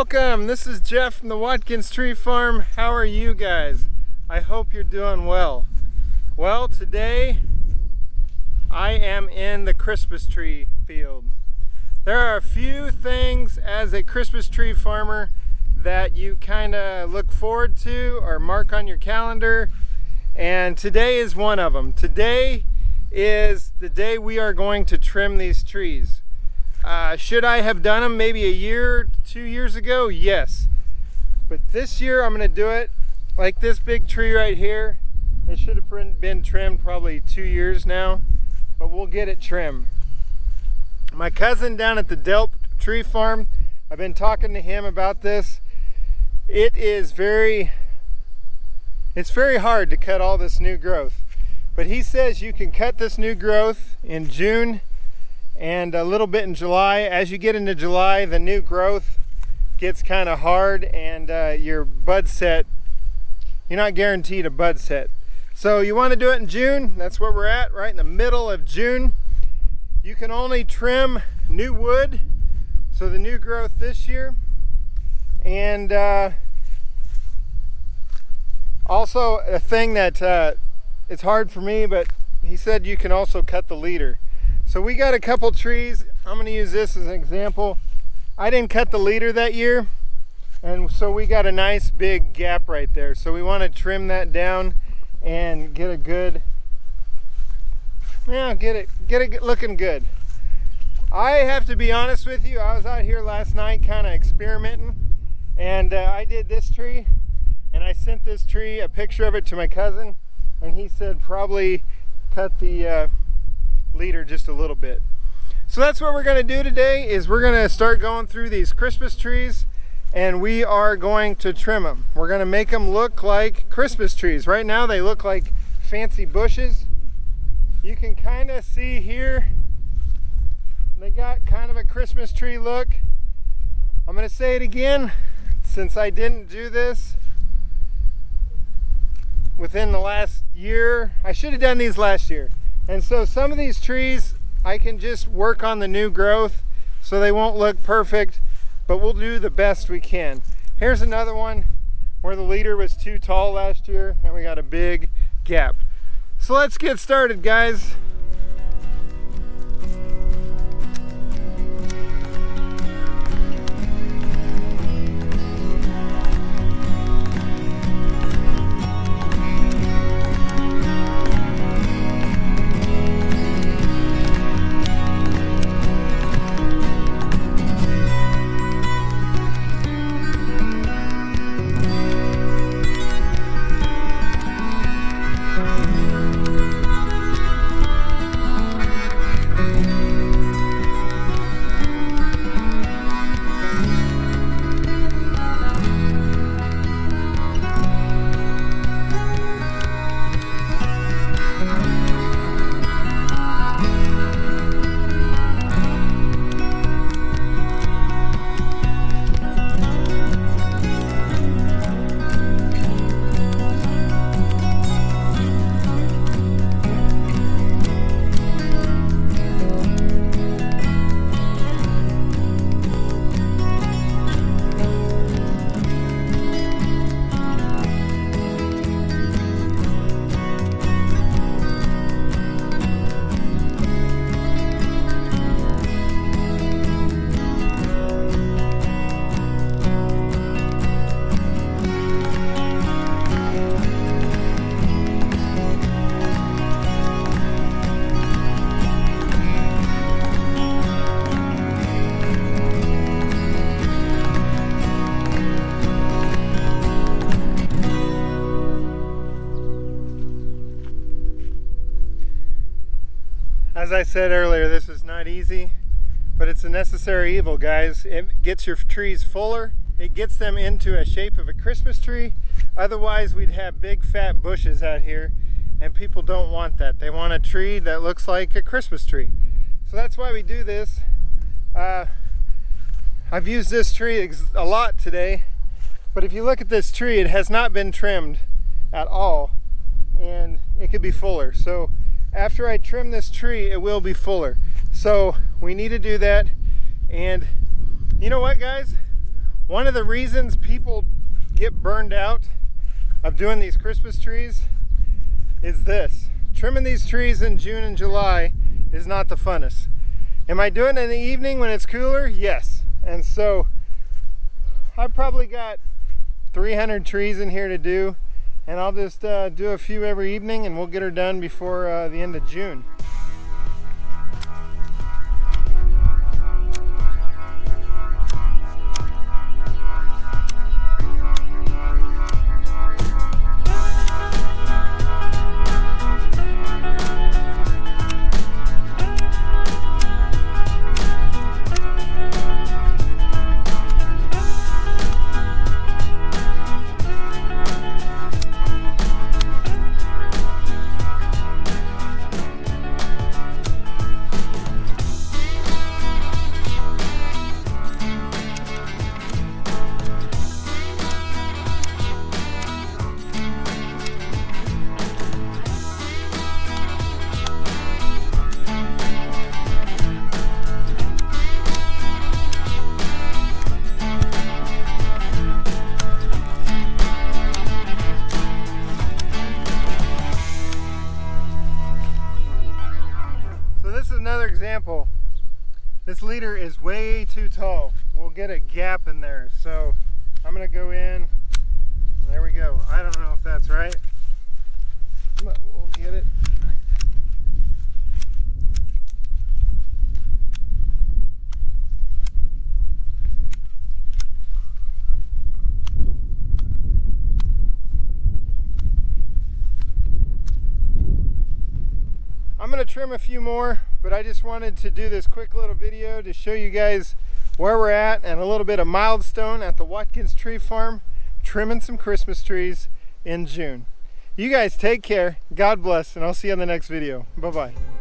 Welcome, this is Jeff from the Watkins Tree Farm. How are you guys? I hope you're doing well. Well, today I am in the Christmas tree field. There are a few things as a Christmas tree farmer that you kind of look forward to or mark on your calendar, and today is one of them. Today is the day we are going to trim these trees. Should I have done them maybe a year, 2 years ago? Yes. But this year I'm going to do it like this big tree right here. It should have been trimmed probably 2 years now, but we'll get it trimmed. My cousin down at the Delp Tree Farm, I've been talking to him about this. It's very hard to cut all this new growth. But he says you can cut this new growth in June and a little bit in July. As you get into July, the new growth gets kind of hard and your bud set, you're not guaranteed a bud set. So you want to do it in June. That's where we're at, right in the middle of June. You can only trim new wood, so the new growth this year. And also a thing that it's hard for me, but he said you can also cut the leader. So we got a couple trees. I'm going to use this as an example. I didn't cut the leader that year, and so we got a nice big gap right there. So we want to trim that down and get a good, get it looking good. I have to be honest with you, I was out here last night kind of experimenting, and I did this tree, and I sent this tree, a picture of it, to my cousin, and he said probably cut the leader just a little bit. So that's what we're going to do today, is we're going to start going through these Christmas trees, and we are going to trim them. We're going to make them look like Christmas trees. Right now they look like fancy bushes. You can kind of see here they got kind of a Christmas tree look. I'm going to say it again, since I didn't do this within the last year. I should have done these last year. And so some of these trees, I can just work on the new growth so they won't look perfect, but we'll do the best we can. Here's another one where the leader was too tall last year and we got a big gap. So let's get started, guys. As I said earlier, this is not easy, but it's a necessary evil, guys. It gets your trees fuller. It gets them into a shape of a Christmas tree. Otherwise, we'd have big fat bushes out here, and people don't want that. They want a tree that looks like a Christmas tree. So that's why we do this. I've used this tree a lot today, but if you look at this tree, it has not been trimmed at all, and it could be fuller. So after I trim this tree, it will be fuller. So we need to do that. And you know what, guys? One of the reasons people get burned out of doing these Christmas trees is this. Trimming these trees in June and July is not the funnest. Am I doing it in the evening when it's cooler? Yes. And so I've probably got 300 trees in here to do, and I'll just do a few every evening and we'll get her done before the end of June. Another example. This leader is way too tall. We'll get a gap in there, so I'm gonna go in. There we go. I don't know if that's right, but we'll get it. I'm going to trim a few more, but I just wanted to do this quick little video to show you guys where we're at and a little bit of milestone at the Watkins Tree Farm, trimming some Christmas trees in June. You guys take care, God bless, and I'll see you on the next video. Bye-bye.